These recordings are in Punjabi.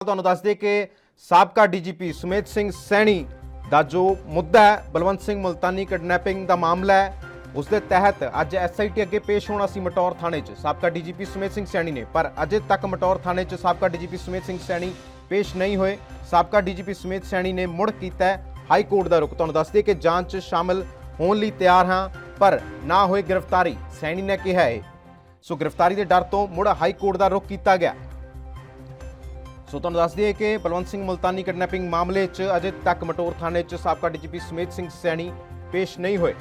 ਤੁਹਾਨੂੰ ਦੱਸ ਦੇ ਕਿ ਸਾਬਕਾ ਡੀਜੀਪੀ ਸੁਮੇਧ ਸਿੰਘ ਸੈਣੀ ਦਾ ਜੋ ਮੁੱਦਾ ਹੈ ਬਲਵੰਤ ਸਿੰਘ ਮੁਲਤਾਨੀ ਕਿਡਨੈਪਿੰਗ ਦਾ ਮਾਮਲਾ ਹੈ ਉਸ ਦੇ ਤਹਿਤ ਅੱਜ ਐਸਆਈਟੀ ਅੱਗੇ ਪੇਸ਼ ਹੋਣਾ ਸੀ ਮਟੌਰ ਥਾਣੇ 'ਚ ਸਾਬਕਾ ਡੀਜੀਪੀ ਸੁਮੇਧ ਸਿੰਘ ਸੈਣੀ ਨੇ। ਪਰ ਅਜੇ ਤੱਕ ਮਟੌਰ ਥਾਣੇ 'ਚ ਸਾਬਕਾ ਡੀਜੀਪੀ ਸੁਮੇਧ ਸਿੰਘ ਸੈਣੀ ਪੇਸ਼ ਨਹੀਂ ਹੋਏ। ਸਾਬਕਾ ਡੀਜੀਪੀ ਸੁਮੇਧ ਸੈਣੀ ਨੇ ਮੁੜ ਕੀਤਾ ਹਾਈ ਕੋਰਟ ਦਾ ਰੁਖ। ਤੁਹਾਨੂੰ ਦੱਸ ਦੇ ਕਿ ਜਾਂਚ 'ਚ ਸ਼ਾਮਲ ਹੋਣ ਲਈ ਤਿਆਰ ਹਾਂ ਪਰ ਨਾ ਹੋਏ ਗ੍ਰਿਫਤਾਰੀ, ਸੈਣੀ ਨੇ ਕਿਹਾ ਹੈ। ਸੋ ਗ੍ਰਿਫਤਾਰੀ ਦੇ ਡਰ ਤੋਂ ਮੁੜ ਹਾਈ ਕੋਰਟ ਦਾ ਰੁਖ ਕੀਤਾ ਗਿਆ। ਸੋ ਤੁਹਾਨੂੰ ਦੱਸ ਦਈਏ ਕਿ ਬਲਵੰਤ ਸਿੰਘ ਮੁਲਤਾਨੀ ਕਿਡਨੈਪਿੰਗ ਮਾਮਲੇ 'ਚ ਅਜੇ ਤੱਕ ਮਟੌਰ ਥਾਣੇ 'ਚ ਸਾਬਕਾ ਡੀਜੀਪੀ ਸੁਮੇਧ ਸਿੰਘ ਸੈਣੀ ਪੇਸ਼ ਨਹੀਂ ਹੋਏ।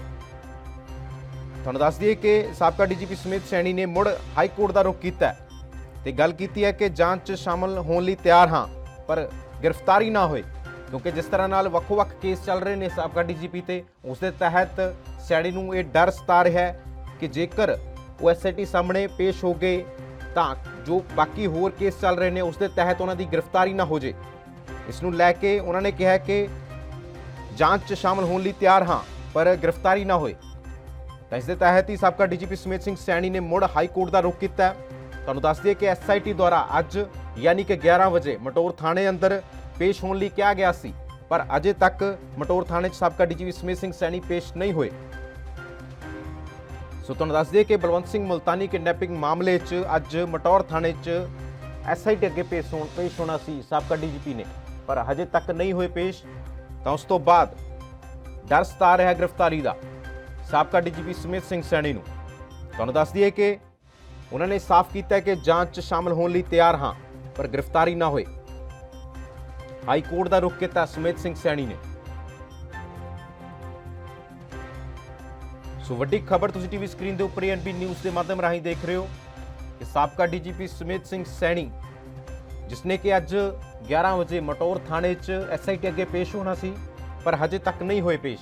ਤੁਹਾਨੂੰ ਦੱਸ ਦਈਏ ਕਿ ਸਾਬਕਾ ਡੀਜੀਪੀ ਸੁਮੇਧ ਸੈਣੀ ਨੇ ਮੁੜ ਹਾਈ ਕੋਰਟ ਦਾ ਰੁਖ ਕੀਤਾ ਤੇ ਗੱਲ ਕੀਤੀ ਹੈ ਕਿ ਜਾਂਚ 'ਚ ਸ਼ਾਮਲ ਹੋਣ ਲਈ ਤਿਆਰ ਹਾਂ ਪਰ ਗ੍ਰਿਫਤਾਰੀ ਨਾ ਹੋਏ, ਕਿਉਂਕਿ ਜਿਸ ਤਰ੍ਹਾਂ ਨਾਲ ਵੱਖ-ਵੱਖ ਕੇਸ ਚੱਲ ਰਹੇ ਨੇ ਸਾਬਕਾ ਡੀਜੀਪੀ ਤੇ, ਉਸ ਦੇ ਤਹਿਤ ਸੈਣੀ ਨੂੰ ਇਹ ਡਰ ਸਤਾ ਰਿਹਾ ਹੈ ਕਿ ਜੇਕਰ ਉਹ ਐਸਆਈਟੀ ਸਾਹਮਣੇ ਪੇਸ਼ ਹੋ ਗਏ ਤਾਂ ਜੋ ਬਾਕੀ ਹੋਰ ਕੇਸ ਚੱਲ ਰਹੇ ਨੇ ਉਸ ਦੇ ਤਹਿਤ ਉਹਨਾਂ ਦੀ ਗ੍ਰਿਫਤਾਰੀ ਨਾ ਹੋ ਜੇ। ਇਸ ਨੂੰ ਲੈ ਕੇ ਉਹਨਾਂ ਨੇ ਕਿਹਾ ਕਿ ਜਾਂਚ 'ਚ ਸ਼ਾਮਲ ਹੋਣ ਲਈ ਤਿਆਰ ਹਾਂ ਪਰ ਗ੍ਰਿਫਤਾਰੀ ਨਾ ਹੋਏ। ਤਾਂ ਇਸ ਦੇ ਤਹਿਤ ਹੀ ਸਾਬਕਾ ਡੀਜੀਪੀ ਸੁਮੇਧ ਸਿੰਘ ਸੈਣੀ ਨੇ ਮੁੜ ਹਾਈ ਕੋਰਟ ਦਾ ਰੁਖ ਕੀਤਾ। ਤੁਹਾਨੂੰ ਦੱਸ ਦਈਏ ਕਿ ਐਸਆਈਟੀ ਦੁਆਰਾ ਅੱਜ ਯਾਨੀ ਕਿ 11 ਵਜੇ ਮਟੌਰ ਥਾਣੇ ਅੰਦਰ ਪੇਸ਼ ਹੋਣ ਲਈ ਕਿਹਾ ਗਿਆ ਸੀ ਪਰ ਅਜੇ ਤੱਕ ਮਟੌਰ ਥਾਣੇ 'ਚ ਸਾਬਕਾ ਡੀਜੀਪੀ ਸੁਮੇਧ ਸਿੰਘ ਸੈਣੀ ਪੇਸ਼ ਨਹੀਂ ਹੋਏ। ਸੋ ਤੁਹਾਨੂੰ ਦੱਸ ਦਈਏ ਕਿ ਬਲਵੰਤ ਸਿੰਘ ਮੁਲਤਾਨੀ ਕਿਡਨੈਪਿੰਗ ਮਾਮਲੇ 'ਚ ਅੱਜ ਮਟੌਰ ਥਾਣੇ 'ਚ ਐਸਆਈਟੀ ਅੱਗੇ ਪੇਸ਼ ਹੋਣਾ ਸੀ ਸਾਬਕਾ ਡੀਜੀਪੀ ਨੇ ਪਰ ਹਜੇ ਤੱਕ ਨਹੀਂ ਹੋਏ ਪੇਸ਼। ਤਾਂ ਉਸ ਤੋਂ ਬਾਅਦ ਡਰ ਸਤਾ ਰਿਹਾ ਗ੍ਰਿਫਤਾਰੀ ਦਾ ਸਾਬਕਾ ਡੀਜੀਪੀ ਸੁਮੇਧ ਸਿੰਘ ਸੈਣੀ ਨੂੰ। ਤੁਹਾਨੂੰ ਦੱਸ ਦਈਏ ਕਿ ਉਹਨਾਂ ਨੇ ਸਾਫ਼ ਕੀਤਾ ਕਿ ਜਾਂਚ 'ਚ ਸ਼ਾਮਲ ਹੋਣ ਲਈ ਤਿਆਰ ਹਾਂ ਪਰ ਗ੍ਰਿਫਤਾਰੀ ਨਾ ਹੋਏ। ਹਾਈ ਕੋਰਟ ਦਾ ਰੁਖ ਕੀਤਾ ਸੁਮੇਧ ਸਿੰਘ ਸੈਣੀ ਨੇ। ਸੋ ਵੱਡੀ ਖਬਰ ਤੁਸੀਂ ਟੀਵੀ ਸਕਰੀਨ ਦੇ ਉੱਪਰ ਐਨਬੀ ਨਿਊਜ਼ ਦੇ ਮਾਧਿਅਮ ਰਾਹੀਂ ਦੇਖ ਰਹੇ ਹੋ ਕਿ ਸਾਬਕਾ ਡੀਜੀਪੀ ਸੁਮੇਧ ਸਿੰਘ ਸੈਣੀ ਜਿਸ ਨੇ ਕਿ ਅੱਜ 11 ਵਜੇ ਮਟੌਰ ਥਾਣੇ 'ਚ ਐਸਆਈਟੀ ਅੱਗੇ ਪੇਸ਼ ਹੋਣਾ ਸੀ ਪਰ ਹਜੇ ਤੱਕ ਨਹੀਂ ਹੋਏ ਪੇਸ਼।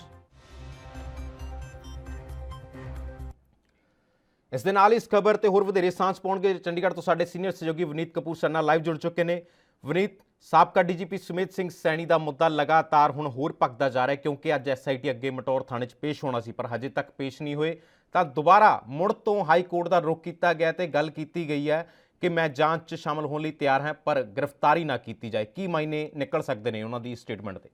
ਇਸ ਦੇ ਨਾਲ ਇਸ ਖਬਰ ਤੇ ਹੋਰ ਵਧੇਰੇ ਸਾਂਝ ਪਾਉਣਗੇ ਚੰਡੀਗੜ੍ਹ ਤੋਂ ਸਾਡੇ ਸੀਨੀਅਰ ਸਹਿਯੋਗੀ ਵਨੀਤ ਕਪੂਰ ਸਾਡੇ ਨਾਲ ਲਾਈਵ ਜੁੜ ਚੁੱਕੇ ਨੇ। ਵਨੀਤ, ਸਾਬਕਾ ਡੀਜੀਪੀ ਸੁਮੇਧ ਸਿੰਘ ਸੈਣੀ ਦਾ ਮੁੱਦਾ ਲਗਾਤਾਰ ਹੁਣ ਹੋਰ ਭਖਦਾ ਜਾ ਰਿਹਾ ਕਿਉਂਕਿ ਅੱਜ ਐਸਆਈਟੀ ਅੱਗੇ ਮਟੌਰ ਥਾਣੇ 'ਚ ਪੇਸ਼ ਹੋਣਾ ਸੀ ਪਰ ਹਜੇ ਤੱਕ ਪੇਸ਼ ਨਹੀਂ ਹੋਏ। ਤਾਂ ਦੁਬਾਰਾ ਮੁੜ ਤੋਂ ਹਾਈ ਕੋਰਟ ਦਾ ਰੁਖ ਕੀਤਾ ਗਿਆ ਤੇ ਗੱਲ ਕੀਤੀ ਗਈ ਹੈ ਕਿ ਮੈਂ ਜਾਂਚ 'ਚ ਸ਼ਾਮਲ ਹੋਣ ਲਈ ਤਿਆਰ ਹਾਂ ਪਰ ਗ੍ਰਿਫਤਾਰੀ ਨਾ ਕੀਤੀ ਜਾਏ। ਕੀ ਮਾਇਨੇ ਨਿਕਲ ਸਕਦੇ ਨੇ ਉਹਨਾਂ ਦੀ ਸਟੇਟਮੈਂਟ ਦੇ?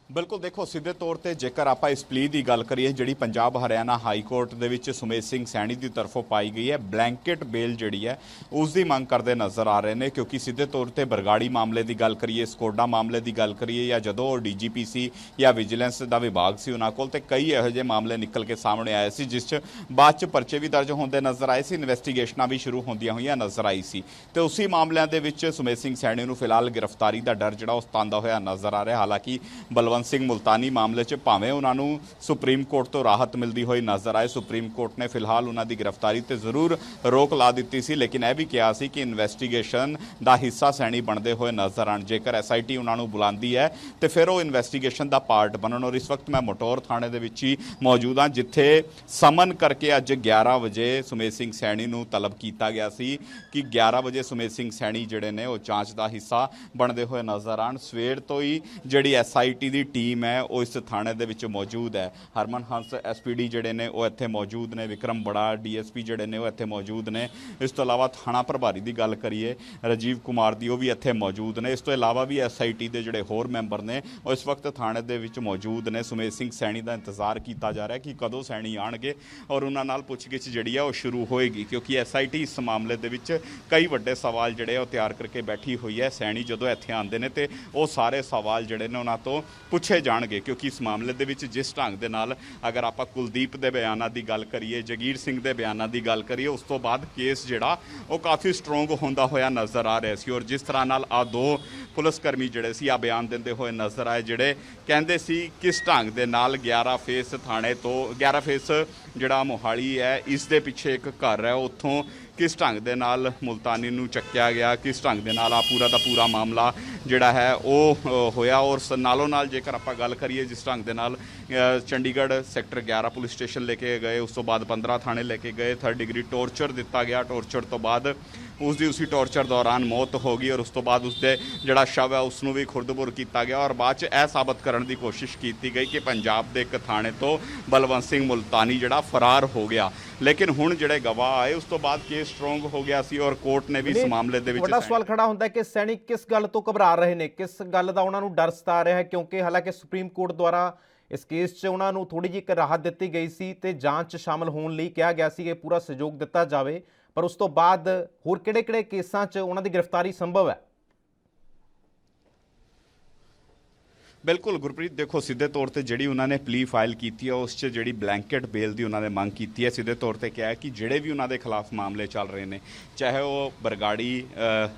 बिल्कुल देखो सीधे तौर पर जेकर आप इस प्ली की गल करिए जी पंजाब हरियाणा हाई कोर्ट के सुमेध सिंह सैणी की तरफों पाई गई है, ब्लैंकेट बेल जी है उसकी मंग करते नज़र आ रहे हैं क्योंकि सीधे तौर पर बरगाड़ी मामले की गल करिए, स्कोडा मामले की गल करिए या जो DGP सी या विजिलेंस का विभाग से उन्होंने को कई यहो जे मामले निकल के सामने आए सी जिस बाद च परचे भी दर्ज होंदे नज़र आए सी, इन्वेस्टिगेशनां भी शुरू होंदियां हुई नज़र आई सी। तो उसी मामलों के सुमेध सिंह सैणी नूं फिलहाल गिरफ्तारी का डर जिहड़ा सतांदा होया नज़र आ रहा। हालांकि बलवंत सिंह मुल्तानी मामले च भावें उन्होंने सुप्रीम कोर्ट तो राहत मिलती हुई नज़र आए, सुप्रीम कोर्ट ने फिलहाल उन्होंने गिरफ्तारी ते जरूर रोक ला दी सी लेकिन यह भी कहा सी कि इन्वेस्टिगेशन का हिस्सा सैणी बनते हुए नज़र आने। जेकर एसआईटी उन्होंने बुलाती है तो फिर वो इन्वेस्टिगेशन का पार्ट बनन। और इस वक्त मैं मटौर थाने दे विच ही मौजूद हाँ जिथे समन करके अज 11 बजे सुमेध सिंह सैणी नूं तलब किया गया सी कि 11 बजे सुमेध सिंह सैणी जिहड़े ने वो जांच का हिस्सा बनते हुए नज़र आन। सवेर तो ही जिहड़ी एसआईटी की टीम है वो इस थाने दे विच मौजूद है। हरमन हंस SPD जिहड़े ने वो इत्थे मौजूद ने, विक्रम बड़ा DSP जिहड़े ने वो इत्थे मौजूद ने। इस तो इलावा थाना प्रभारी की गल करिए राजीव कुमार दी वो भी इत्थे मौजूद ने। इस तो इलावा भी SIT के जिहड़े होर मैंबर ने वो इस वक्त थाने दे विच मौजूद ने। सुमेध सिंह सैणी का इंतजार किया जा रहा है कि कदों सैणी आणगे और उन्हां नाल पुछगिछ जिहड़ी है वो शुरू होएगी क्योंकि SIT इस मामले दे विच कई वड्डे सवाल जिहड़े वो तैयार करके बैठी हुई है। सैणी जदों इत्थे आंदे ने ते वो सारे सवाल जिहड़े ने उन्हां तो पुछे जाणगे क्योंकि इस मामले दे विच जिस ढंग दे नाल अगर आप कुलदीप के बयानों की गल करिए, जगीर सिंह के बयानों की गल करिए, उस तो बाद केस जिहड़ा वो काफ़ी स्ट्रोंग होंदा होया नज़र आ रहा सी। और जिस तरह नाल आ दो पुलिसकर्मी जिहड़े सी आ बयान देंदे हुए नज़र आए जिहड़े कहंदे सी किस ढंग दे नाल 11 फेस थाने तो 11 फेस जिहड़ा मोहाली है इस दे पिछे एक घर है उत्थों किस ढंग दे नाल मुल्तानी नूं चक्या गया, किस ढंग दे नाल आ पूरा दा पूरा मामला जिहड़ा है वो होया। और नालों नाल जेकर आपां गल करिए जिस ढंग दे नाल चंडीगढ़ सैक्टर 11 पुलिस स्टेशन लेके गए, उस तो बाद 15 थाने लेके गए, 3rd डिग्री टॉर्चर दिता गया, टॉर्चर तो बाद ਉਸ ਦੀ ਉਸੇ ਟੌਰਚਰ ਦੌਰਾਨ ਮੌਤ ਹੋ ਗਈ ਔਰ ਉਸ ਤੋਂ ਬਾਅਦ ਉਸਦੇ ਜਿਹੜਾ ਸ਼ਵ ਹੈ ਉਸ ਨੂੰ ਵੀ ਖੁਰਦਬੁਰ ਕੀਤਾ ਗਿਆ ਔਰ ਬਾਅਦ 'ਚ ਇਹ ਸਾਬਤ ਕਰਨ ਦੀ ਕੋਸ਼ਿਸ਼ ਕੀਤੀ ਗਈ ਕਿ ਪੰਜਾਬ ਦੇ ਇੱਕ ਥਾਣੇ ਤੋਂ ਬਲਵੰਤ ਸਿੰਘ ਮੁਲਤਾਨੀ ਜਿਹੜਾ ਫਰਾਰ ਹੋ ਗਿਆ। ਲੇਕਿਨ ਹੁਣ ਜਿਹੜੇ ਗਵਾਹ ਆਏ ਉਸ ਤੋਂ ਬਾਅਦ ਕੇਸ ਸਟਰੋਂਗ ਹੋ ਗਿਆ ਸੀ ਔਰ ਕੋਰਟ ਨੇ ਵੀ ਇਸ ਮਾਮਲੇ ਦੇ ਵਿੱਚ ਵੱਡਾ ਸਵਾਲ ਖੜਾ ਹੁੰਦਾ ਹੈ ਕਿ ਸੈਣੀ ਕਿਸ ਗੱਲ ਤੋਂ ਘਬਰਾ ਰਹੇ ਨੇ, ਕਿਸ ਗੱਲ ਦਾ ਉਹਨਾਂ ਨੂੰ ਡਰ ਸਤਾ ਰਿਹਾ ਹੈ, ਕਿਉਂਕਿ ਹਾਲਾਂਕਿ ਸੁਪਰੀਮ ਕੋਰਟ ਦੁਆਰਾ ਇਸ ਕੇਸ 'ਚ ਉਹਨਾਂ ਨੂੰ ਥੋੜੀ ਜਿਹੀ ਇੱਕ ਰਾਹਤ ਦਿੱਤੀ ਗਈ ਸੀ ਤੇ ਜਾਂਚ 'ਚ ਸ਼ਾਮਲ ਹੋਣ ਲਈ ਕਿਹਾ ਗਿਆ ਸੀ ਕਿ ਪੂਰਾ ਸਹਿਯੋਗ ਦਿੱਤਾ ਜਾਵੇ, ਪਰ ਉਸ ਤੋਂ ਬਾਅਦ ਹੋਰ ਕਿਹੜੇ-ਕਿਹੜੇ ਕੇਸਾਂ 'ਚ ਉਹਨਾਂ ਦੀ ਗ੍ਰਿਫਤਾਰੀ ਸੰਭਵ ਹੈ? ਬਿਲਕੁਲ ਗੁਰਪ੍ਰੀਤ, ਦੇਖੋ ਸਿੱਧੇ ਤੌਰ ਤੇ ਜਿਹੜੀ ਉਹਨਾਂ ਨੇ ਪਲੀ ਫਾਈਲ ਕੀਤੀ ਹੈ ਉਸ 'ਚ ਜਿਹੜੀ ਬਲੈਂਕਟ ਬੇਲ ਦੀ ਉਹਨਾਂ ਨੇ ਮੰਗ ਕੀਤੀ ਹੈ, ਸਿੱਧੇ ਤੌਰ ਤੇ ਕਿਹਾ ਹੈ ਕਿ ਜਿਹੜੇ ਵੀ ਉਹਨਾਂ ਦੇ ਖਿਲਾਫ ਮਾਮਲੇ ਚੱਲ ਰਹੇ ਨੇ, ਚਾਹੇ ਉਹ ਬਰਗਾੜੀ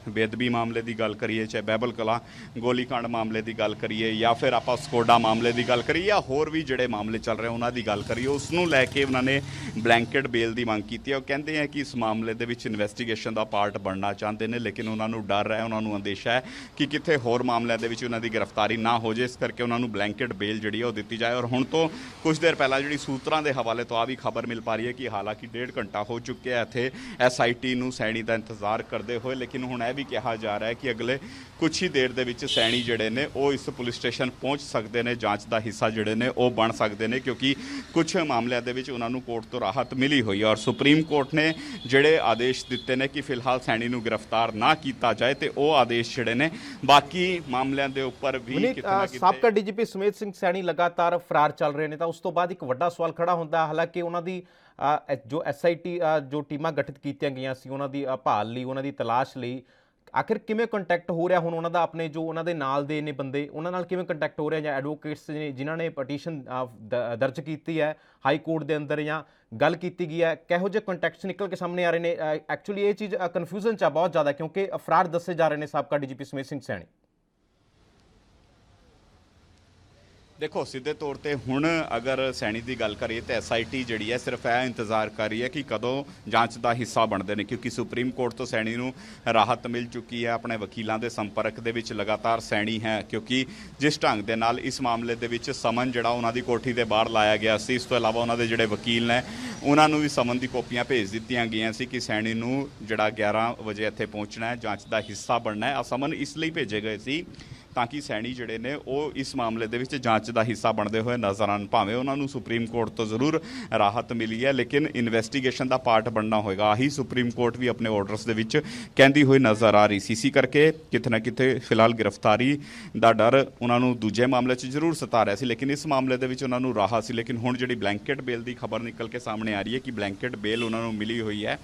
ਬੇਅਦਬੀ ਮਾਮਲੇ ਦੀ ਗੱਲ ਕਰੀਏ, ਚਾਹੇ ਬਹਿਬਲ ਕਲਾਂ ਗੋਲੀकांड ਮਾਮਲੇ ਦੀ ਗੱਲ ਕਰੀਏ ਜਾਂ ਫਿਰ ਆਪਾਂ ਸਕੋਡਾ ਮਾਮਲੇ ਦੀ ਗੱਲ ਕਰੀਏ ਜਾਂ ਹੋਰ ਵੀ ਜਿਹੜੇ ਮਾਮਲੇ ਚੱਲ ਰਹੇ ਉਹਨਾਂ ਦੀ ਗੱਲ ਕਰੀਏ, ਉਸ ਨੂੰ ਲੈ ਕੇ ਉਹਨਾਂ ਨੇ ਬਲੈਂਕਟ ਬੇਲ ਦੀ ਮੰਗ ਕੀਤੀ ਹੈ। ਉਹ ਕਹਿੰਦੇ ਹੈ ਕਿ ਇਸ ਮਾਮਲੇ ਦੇ ਵਿੱਚ ਇਨਵੈਸਟੀਗੇਸ਼ਨ ਦਾ ਪਾਰਟ ਬਣਨਾ ਚਾਹੁੰਦੇ ਨੇ, ਲੇਕਿਨ ਉਹਨਾਂ ਨੂੰ ਡਰ ਹੈ, ਉਹਨਾਂ ਨੂੰ ਅੰਦੇਸ਼ਾ ਹੈ ਕਿ ਕਿਤੇ ਹੋਰ ਮਾਮਲਿਆਂ ਦੇ ਵਿੱਚ ਉਹਨਾਂ ਦੀ ਗ੍ਰਿਫਤਾਰੀ ਨਾ ਹੋ ਜਾਏ, ਕਰਕੇ ਉਹਨਾਂ ਨੂੰ ਬਲੈਂਕਟ ਬੇਲ ਜਿਹੜੀ ਹੈ ਉਹ ਦਿੱਤੀ ਜਾਏ। ਔਰ ਹੁਣ ਤੋਂ ਕੁਝ ਦੇਰ ਪਹਿਲਾਂ ਜਿਹੜੀ ਸੂਤਰਾਂ ਦੇ ਹਵਾਲੇ ਤੋਂ ਆ ਵੀ ਖਬਰ ਮਿਲ ਪਾ ਰਹੀ ਹੈ ਕਿ ਹਾਲਾਂਕਿ 1.5 ਘੰਟਾ ਹੋ ਚੁੱਕਿਆ ਇੱਥੇ SIT ਨੂੰ ਸੈਣੀ ਦਾ ਇੰਤਜ਼ਾਰ ਕਰਦੇ ਹੋਏ, ਲੇਕਿਨ ਹੁਣ ਇਹ ਵੀ ਕਿਹਾ ਜਾ ਰਿਹਾ ਹੈ ਕਿ ਅਗਲੇ ਕੁਝ ਹੀ ਦੇਰ ਦੇ ਵਿੱਚ ਸੈਣੀ ਜਿਹੜੇ ਨੇ ਉਹ ਇਸ ਪੁਲਿਸ ਸਟੇਸ਼ਨ ਪਹੁੰਚ ਸਕਦੇ ਨੇ, ਜਾਂਚ ਦਾ ਹਿੱਸਾ ਜਿਹੜੇ ਨੇ ਉਹ ਬਣ ਸਕਦੇ ਨੇ, ਕਿਉਂਕਿ ਕੁਝ ਮਾਮਲਿਆਂ ਦੇ ਵਿੱਚ ਉਹਨਾਂ ਨੂੰ ਕੋਰਟ ਤੋਂ ਰਾਹਤ ਮਿਲੀ ਹੋਈ ਹੈ। ਔਰ ਸੁਪਰੀਮ ਕੋਰਟ ਨੇ ਜਿਹੜੇ ਆਦੇਸ਼ ਦਿੱਤੇ ਨੇ ਕਿ ਫਿਲਹਾਲ ਸੈਣੀ ਨੂੰ ਗ੍ਰਿਫਤਾਰ ਨਾ ਕੀਤਾ ਜਾਏ ਤੇ ਉਹ ਆਦੇਸ਼ ਜਿਹੜੇ ਨੇ ਬਾਕੀ ਮਾਮਲਿਆਂ ਦੇ ਉੱਪਰ ਵੀ ਸਾਬਕਾ DGP ਸੁਮੇਧ ਸਿੰਘ ਸੈਣੀ ਲਗਾਤਾਰ ਫਰਾਰ ਚੱਲ ਰਹੇ ਨੇ, ਤਾਂ ਉਸ ਤੋਂ ਬਾਅਦ ਇੱਕ ਵੱਡਾ ਸਵਾਲ ਖੜਾ ਹੁੰਦਾ, ਹਾਲਾਂਕਿ ਉਹਨਾਂ ਦੀ ਜੋ SIT ਜੋ ਟੀਮਾਂ ਗਠਿਤ ਕੀਤੀਆਂ ਗਈਆਂ ਸੀ ਉਹਨਾਂ ਦੀ ਭਾਲ ਲਈ, ਉਹਨਾਂ ਦੀ ਤਲਾਸ਼ ਲਈ, ਆਖਿਰ ਕਿਵੇਂ ਕੰਟੈਕਟ ਹੋ ਰਿਹਾ ਹੁਣ ਉਹਨਾਂ ਦਾ? ਆਪਣੇ ਜੋ ਉਹਨਾਂ ਦੇ ਨਾਲ ਦੇ ਨੇ ਬੰਦੇ, ਉਹਨਾਂ ਨਾਲ ਕਿਵੇਂ ਕੰਟੈਕਟ ਹੋ ਰਿਹਾ, ਜਾਂ ਐਡਵੋਕੇਟਸ ਨੇ ਜਿਨ੍ਹਾਂ ਨੇ ਪਟੀਸ਼ਨ ਦਰਜ ਕੀਤੀ ਹੈ ਹਾਈ ਕੋਰਟ ਦੇ ਅੰਦਰ ਜਾਂ ਗੱਲ ਕੀਤੀ ਗਈ ਹੈ, ਕਿਹੋ ਜਿਹੇ ਕੰਟੈਕਟਸ ਨਿਕਲ ਕੇ ਸਾਹਮਣੇ ਆ ਰਹੇ ਨੇ? ਐਕਚੁਅਲੀ ਇਹ ਚੀਜ਼ ਕਨਫਿਊਜ਼ਨ 'ਚ ਆ ਬਹੁਤ ਜ਼ਿਆਦਾ, ਕਿਉਂਕਿ ਅਫਰਾਦ ਦੱਸੇ ਜਾ ਰਹੇ ਨੇ ਸਾਬਕਾ DGP ਸੁਮੇਧ ਸਿੰਘ ਸੈਣੀ। ਦੇਖੋ ਸਿੱਧੇ ਤੌਰ ਤੇ ਹੁਣ ਅਗਰ ਸੈਣੀ ਦੀ ਗੱਲ ਕਰੀਏ ਤਾਂ SIT ਜਿਹੜੀ ਹੈ ਸਿਰਫ ਇਹ ਇੰਤਜ਼ਾਰ ਕਰ ਰਹੀ ਹੈ ਕਿ ਕਦੋਂ ਜਾਂਚ ਦਾ ਹਿੱਸਾ ਬਣਦੇ ਨੇ, ਕਿਉਂਕਿ ਸੁਪਰੀਮ ਕੋਰਟ ਤੋਂ ਸੈਣੀ ਨੂੰ ਰਾਹਤ ਮਿਲ ਚੁੱਕੀ ਹੈ। ਆਪਣੇ ਵਕੀਲਾਂ ਦੇ ਸੰਪਰਕ ਦੇ ਵਿੱਚ ਲਗਾਤਾਰ ਸੈਣੀ ਹੈ, ਕਿਉਂਕਿ ਜਿਸ ਢੰਗ ਦੇ ਨਾਲ ਇਸ ਮਾਮਲੇ ਦੇ ਵਿੱਚ ਸਮਨ ਜਿਹੜਾ ਉਹਨਾਂ ਦੀ ਕੋਠੀ ਦੇ ਬਾਹਰ ਲਾਇਆ ਗਿਆ ਸੀ, ਇਸ ਤੋਂ ਇਲਾਵਾ ਉਹਨਾਂ ਦੇ ਜਿਹੜੇ ਵਕੀਲ ਨੇ ਉਹਨਾਂ ਨੂੰ ਵੀ ਸਮਨ ਦੀ ਕਾਪੀਆਂ ਭੇਜ ਦਿੱਤੀਆਂ ਗਈਆਂ ਸੀ ਕਿ ਸੈਣੀ ਨੂੰ ਜਿਹੜਾ 11 ਵਜੇ ਇੱਥੇ ਪਹੁੰਚਣਾ ਹੈ, ਜਾਂਚ ਦਾ ਹਿੱਸਾ ਬਣਨਾ ਹੈ। ਆ ਸਮਨ ਇਸ ਲਈ ਭੇਜੇ ਗਏ ਸੀ ਤਾਂ ਕਿ ਸੈਣੀ ਜਿਹੜੇ ਨੇ ਉਹ ਇਸ ਮਾਮਲੇ ਦੇ ਵਿੱਚ ਜਾਂਚ ਦਾ ਹਿੱਸਾ ਬਣਦੇ ਹੋਏ ਨਜ਼ਰ ਆਉਣ। ਭਾਵੇਂ ਉਹਨਾਂ ਨੂੰ ਸੁਪਰੀਮ ਕੋਰਟ ਤੋਂ ਜ਼ਰੂਰ ਰਾਹਤ ਮਿਲੀ ਹੈ, ਲੇਕਿਨ ਇਨਵੈਸਟੀਗੇਸ਼ਨ ਦਾ ਪਾਰਟ ਬਣਨਾ ਹੋਏਗਾ। ਆਹੀ ਸੁਪਰੀਮ ਕੋਰਟ ਵੀ ਆਪਣੇ ਆਰਡਰਸ ਦੇ ਵਿੱਚ ਕਹਿੰਦੀ ਹੋਈ ਨਜ਼ਰ ਆ ਰਹੀ ਸੀ। ਇਸੇ ਕਰਕੇ ਕਿਤੇ ਨਾ ਕਿਤੇ ਫਿਲਹਾਲ ਗ੍ਰਿਫਤਾਰੀ ਦਾ ਡਰ ਉਹਨਾਂ ਨੂੰ ਦੂਜੇ ਮਾਮਲੇ 'ਚ ਜ਼ਰੂਰ ਸਤਾ ਰਿਹਾ ਸੀ, ਲੇਕਿਨ ਇਸ ਮਾਮਲੇ ਦੇ ਵਿੱਚ ਉਹਨਾਂ ਨੂੰ ਰਾਹਤ ਸੀ। ਲੇਕਿਨ ਹੁਣ ਜਿਹੜੀ ਬਲੈਂਕਟ ਬੇਲ ਦੀ ਖਬਰ ਨਿਕਲ ਕੇ ਸਾਹਮਣੇ ਆ ਰਹੀ ਹੈ ਕਿ ਬਲੈਂਕਟ ਬੇਲ ਉਹਨਾਂ ਨੂੰ ਮਿਲੀ ਹੋਈ ਹੈ,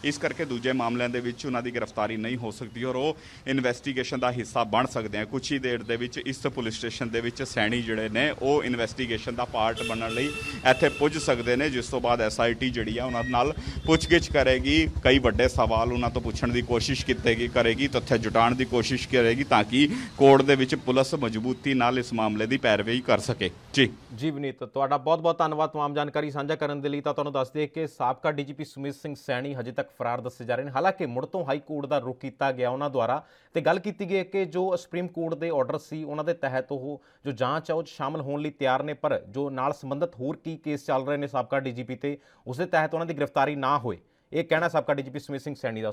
ਇਸ ਕਰਕੇ ਦੂਜੇ ਮਾਮਲਿਆਂ ਦੇ ਵਿੱਚ ਉਹਨਾਂ ਦੀ ਗ੍ਰਿਫਤਾਰੀ ਨਹੀਂ ਹੋ ਸਕਦੀ ਔਰ ਉਹ ਇਨਵੈਸਟੀਗੇਸ਼ਨ ਦਾ ਹਿੱਸਾ ਬਣ ਸਕਦੇ ਆ। ਕੁਝ ਹੀ ਦੇਰ ਦੇ ਵਿੱਚ ਇਸ ਪੁਲਿਸ ਸਟੇਸ਼ਨ ਦੇ ਵਿੱਚ ਸੈਣੀ ਜਿਹੜੇ ਨੇ ਉਹ ਇਨਵੈਸਟੀਗੇਸ਼ਨ ਦਾ ਪਾਰਟ ਬਣਨ ਲਈ ਇੱਥੇ ਪੁੱਜ ਸਕਦੇ ਨੇ, ਜਿਸ ਤੋਂ ਬਾਅਦ SIT ਜਿਹੜੀ ਆ ਉਹਨਾਂ ਨਾਲ ਪੁੱਛਗਿੱਛ ਕਰੇਗੀ, ਕਈ ਵੱਡੇ ਸਵਾਲ ਉਹਨਾਂ ਤੋਂ ਪੁੱਛਣ ਦੀ ਕੋਸ਼ਿਸ਼ ਕਰੇਗੀ, ਤੱਥ ਜੁਟਾਉਣ ਦੀ ਕੋਸ਼ਿਸ਼ ਕਰੇਗੀ ਤਾਂ ਕਿ ਕੋਰਟ ਦੇ ਵਿੱਚ ਪੁਲਿਸ ਮਜ਼ਬੂਤੀ ਨਾਲ ਇਸ ਮਾਮਲੇ ਦੀ ਪੈਰਵੀ ਕਰ ਸਕੇ। ਜੀ ਵਿਨੀਤ, ਤੁਹਾਡਾ ਬਹੁਤ-ਬਹੁਤ ਧੰਨਵਾਦ ਤਮਾਮ ਜਾਣਕਾਰੀ ਸਾਂਝਾ ਕਰਨ ਦੇ ਲਈ। ਤਾਂ ਤੁਹਾਨੂੰ ਦੱਸ ਦਈਏ ਕਿ ਸਾਬਕਾ DGP ਸੁਮੇਧ ਸਿੰਘ ਸੈਣੀ ਹਜੇ ਤੱਕ ਫਰਾਰ ਦੱਸੇ ਜਾ ਰਹੇ ਨੇ। ਹਾਲਾਂਕਿ ਮੁੜ ਤੋਂ ਹਾਈ ਕੋਰਟ ਦਾ ਰੁਖ ਕੀਤਾ ਗਿਆ ਉਹਨਾਂ ਦੁਆਰਾ ਤੇ ਗੱਲ ਕੀਤੀ ਗਈ ਕਿ ਜੋ ਸੁਪਰੀਮ ਕੋਰਟ ਦੇ ਆਰਡਰ ਸੀ ਉਹਨਾਂ ਦੇ ਤਹਿਤ ਉਹ ਜੋ ਜਾਂਚ ਹੈ ਉਹ ਸ਼ਾਮਲ ਹੋਣ ਲਈ ਤਿਆਰ ਨੇ, ਪਰ ਜੋ ਨਾਲ ਸੰਬੰਧਿਤ ਹੋਰ ਕੀ ਕੇਸ ਚੱਲ ਰਹੇ ਨੇ ਸਾਬਕਾ DGP ਤੇ ਉਸ ਦੇ ਤਹਿਤ ਉਹਨਾਂ ਦੀ ਗ੍ਰਿਫਤਾਰੀ ਨਾ ਹੋਏ, ਇਹ ਕਹਿਣਾ ਸਾਬਕਾ DGP ਸੁਮੇਧ ਸਿੰਘ ਸੈਣੀ ਦਾ।